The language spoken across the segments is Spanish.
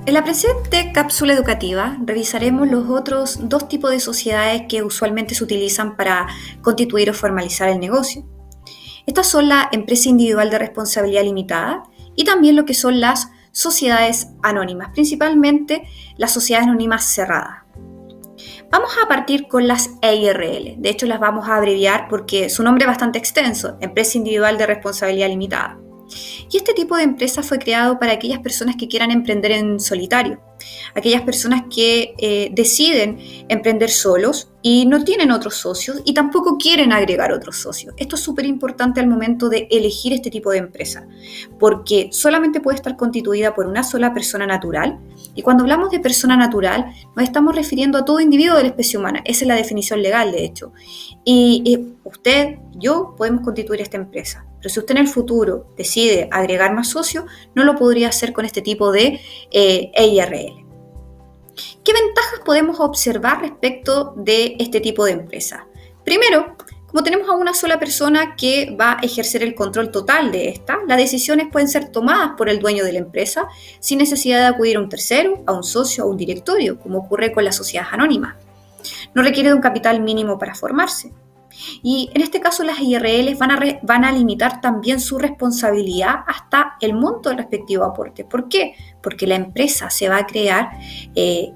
En la presente cápsula educativa revisaremos los otros dos tipos de sociedades que usualmente se utilizan para constituir o formalizar el negocio. Estas son la empresa individual de responsabilidad limitada y también lo que son las sociedades anónimas, principalmente las sociedades anónimas cerradas. Vamos a partir con las EIRL, de hecho las vamos a abreviar porque su nombre es bastante extenso, empresa individual de responsabilidad limitada. Y este tipo de empresa fue creado para aquellas personas que quieran emprender en solitario, aquellas personas que deciden emprender solos y no tienen otros socios y tampoco quieren agregar otros socios. Esto es súper importante al momento de elegir este tipo de empresa, porque solamente puede estar constituida por una sola persona natural. Y cuando hablamos de persona natural, nos estamos refiriendo a todo individuo de la especie humana. Esa es la definición legal, de hecho. Y usted, yo, podemos constituir esta empresa. Pero si usted en el futuro decide agregar más socios, no lo podría hacer con este tipo de EIRL. ¿Qué ventajas podemos observar respecto de este tipo de empresa? Primero, como tenemos a una sola persona que va a ejercer el control total de esta, las decisiones pueden ser tomadas por el dueño de la empresa sin necesidad de acudir a un tercero, a un socio o a un directorio, como ocurre con las sociedades anónimas. No requiere de un capital mínimo para formarse. Y en este caso las IRLs van a limitar también su responsabilidad hasta el monto del respectivo aporte. ¿Por qué? Porque la empresa se va a crear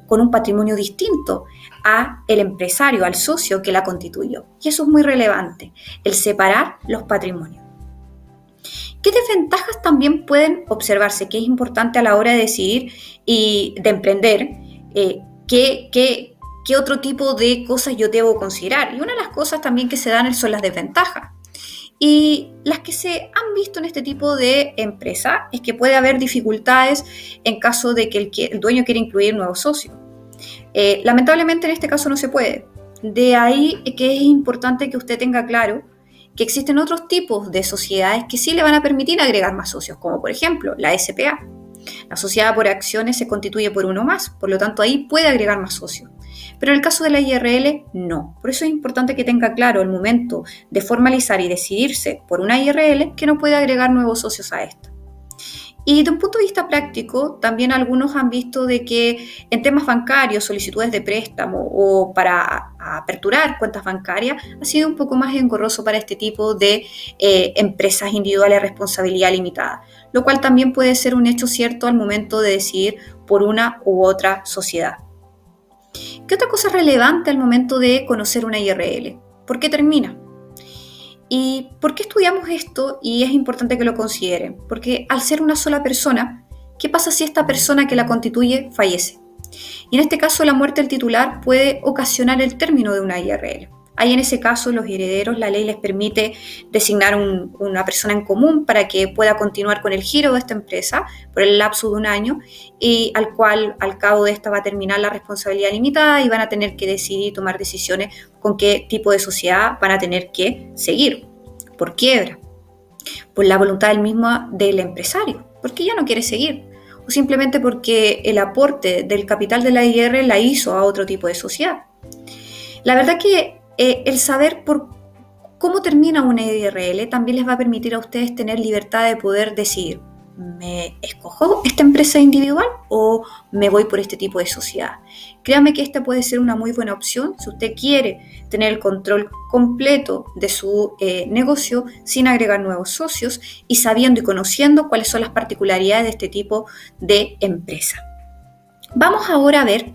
con un patrimonio distinto a el empresario, al socio que la constituyó. Y eso es muy relevante, el separar los patrimonios. ¿Qué desventajas también pueden observarse? Que es importante a la hora de decidir y de emprender, ¿qué otro tipo de cosas yo debo considerar? Y una de las cosas también que se dan son las desventajas. Y las que se han visto en este tipo de empresa es que puede haber dificultades en caso de que el dueño quiera incluir nuevos socios. Lamentablemente en este caso no se puede. De ahí que es importante que usted tenga claro que existen otros tipos de sociedades que sí le van a permitir agregar más socios, como por ejemplo la SPA. La sociedad por acciones se constituye por uno más, por lo tanto ahí puede agregar más socios. Pero en el caso de la IRL, no. Por eso es importante que tenga claro el momento de formalizar y decidirse por una IRL que no puede agregar nuevos socios a esta. Y de un punto de vista práctico, también algunos han visto de que en temas bancarios, solicitudes de préstamo o para aperturar cuentas bancarias, ha sido un poco más engorroso para este tipo de empresas individuales de responsabilidad limitada, lo cual también puede ser un hecho cierto al momento de decidir por una u otra sociedad. ¿Qué otra cosa es relevante al momento de conocer una IRL? ¿Por qué termina? ¿Y por qué estudiamos esto? Y es importante que lo consideren, porque al ser una sola persona, ¿qué pasa si esta persona que la constituye fallece? Y en este caso la muerte del titular puede ocasionar el término de una IRL. Ahí en ese caso los herederos, la ley les permite designar una persona en común para que pueda continuar con el giro de esta empresa por el lapso de un año y al cabo de esta va a terminar la responsabilidad limitada y van a tener que decidir tomar decisiones con qué tipo de sociedad van a tener que seguir, por quiebra, por la voluntad del empresario, porque ya no quiere seguir, o simplemente porque el aporte del capital de la IR la hizo a otro tipo de sociedad. La verdad que el saber por cómo termina una IRL también les va a permitir a ustedes tener libertad de poder decidir, ¿me escojo esta empresa individual o me voy por este tipo de sociedad? Créame que esta puede ser una muy buena opción si usted quiere tener el control completo de su negocio sin agregar nuevos socios y sabiendo y conociendo cuáles son las particularidades de este tipo de empresa. Vamos ahora a ver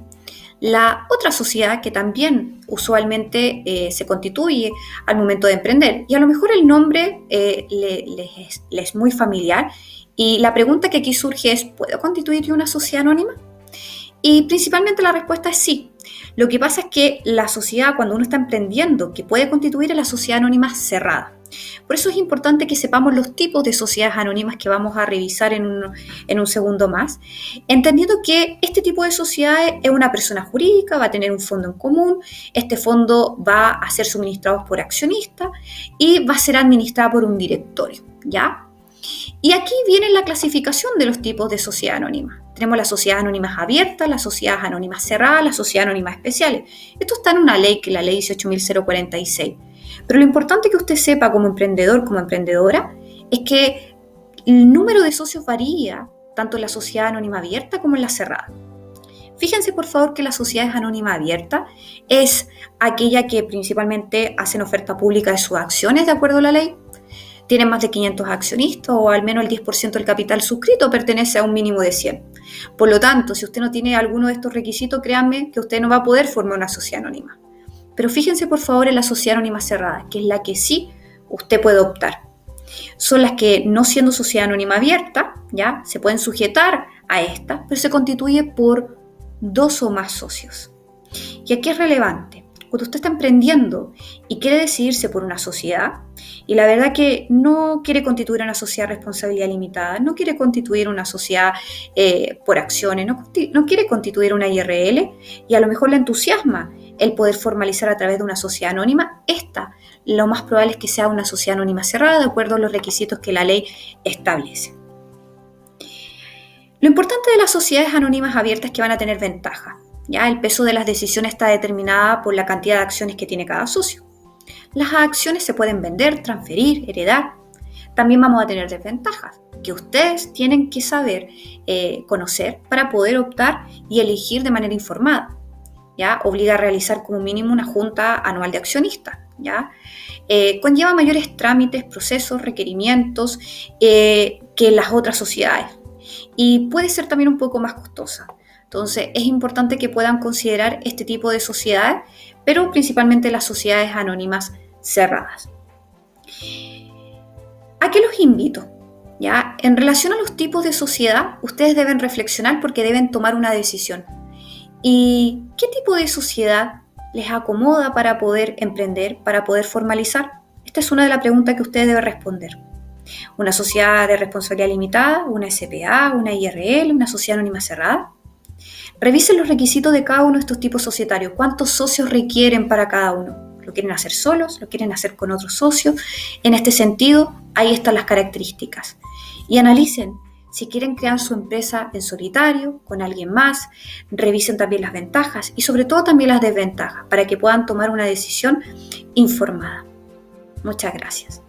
la otra sociedad que también usualmente se constituye al momento de emprender. Y a lo mejor el nombre les es muy familiar. Y la pregunta que aquí surge es, ¿puedo constituir yo una sociedad anónima? Y principalmente la respuesta es sí. Lo que pasa es que la sociedad, cuando uno está emprendiendo, que puede constituir es la sociedad anónima cerrada. Por eso es importante que sepamos los tipos de sociedades anónimas que vamos a revisar en un segundo más, entendiendo que este tipo de sociedades es una persona jurídica, va a tener un fondo en común, este fondo va a ser suministrado por accionistas y va a ser administrado por un directorio, ¿ya? Y aquí viene la clasificación de los tipos de sociedad anónima. Tenemos las sociedades anónimas abiertas, las sociedades anónimas cerradas, las sociedades anónimas especiales. Esto está en una ley, que es la ley 18.046. Pero lo importante que usted sepa como emprendedor, como emprendedora, es que el número de socios varía tanto en la sociedad anónima abierta como en la cerrada. Fíjense por favor que la sociedad anónima abierta es aquella que principalmente hacen oferta pública de sus acciones de acuerdo a la ley, tienen más de 500 accionistas o al menos el 10% del capital suscrito pertenece a un mínimo de 100. Por lo tanto, si usted no tiene alguno de estos requisitos, créanme que usted no va a poder formar una sociedad anónima. Pero fíjense por favor en la sociedad anónima cerrada, que es la que sí usted puede optar. Son las que, no siendo sociedad anónima abierta, ya se pueden sujetar a esta, pero se constituye por 2 o más socios. Y aquí es relevante. Cuando usted está emprendiendo y quiere decidirse por una sociedad, y la verdad que no quiere constituir una sociedad de responsabilidad limitada, no quiere constituir una sociedad por acciones, no quiere constituir una IRL, y a lo mejor le entusiasma el poder formalizar a través de una sociedad anónima, esta lo más probable es que sea una sociedad anónima cerrada de acuerdo a los requisitos que la ley establece. Lo importante de las sociedades anónimas abiertas es que van a tener ventaja. Ya el peso de las decisiones está determinada por la cantidad de acciones que tiene cada socio. Las acciones se pueden vender, transferir, heredar. También vamos a tener desventajas que ustedes tienen que saber conocer para poder optar y elegir de manera informada. ¿Ya? Obliga a realizar como mínimo una junta anual de accionistas. ¿Ya? Conlleva mayores trámites, procesos, requerimientos que las otras sociedades y puede ser también un poco más costosa. Entonces es importante que puedan considerar este tipo de sociedades, pero principalmente las sociedades anónimas cerradas. ¿A qué los invito? ¿Ya? En relación a los tipos de sociedad, ustedes deben reflexionar porque deben tomar una decisión. ¿Y qué tipo de sociedad les acomoda para poder emprender, para poder formalizar? Esta es una de las preguntas que ustedes deben responder. ¿Una sociedad de responsabilidad limitada, una SPA, una IRL, una sociedad anónima cerrada? Revisen los requisitos de cada uno de estos tipos societarios. ¿Cuántos socios requieren para cada uno? ¿Lo quieren hacer solos? ¿Lo quieren hacer con otros socios? En este sentido, ahí están las características. Y analicen si quieren crear su empresa en solitario, con alguien más. Revisen también las ventajas y sobre todo también las desventajas para que puedan tomar una decisión informada. Muchas gracias.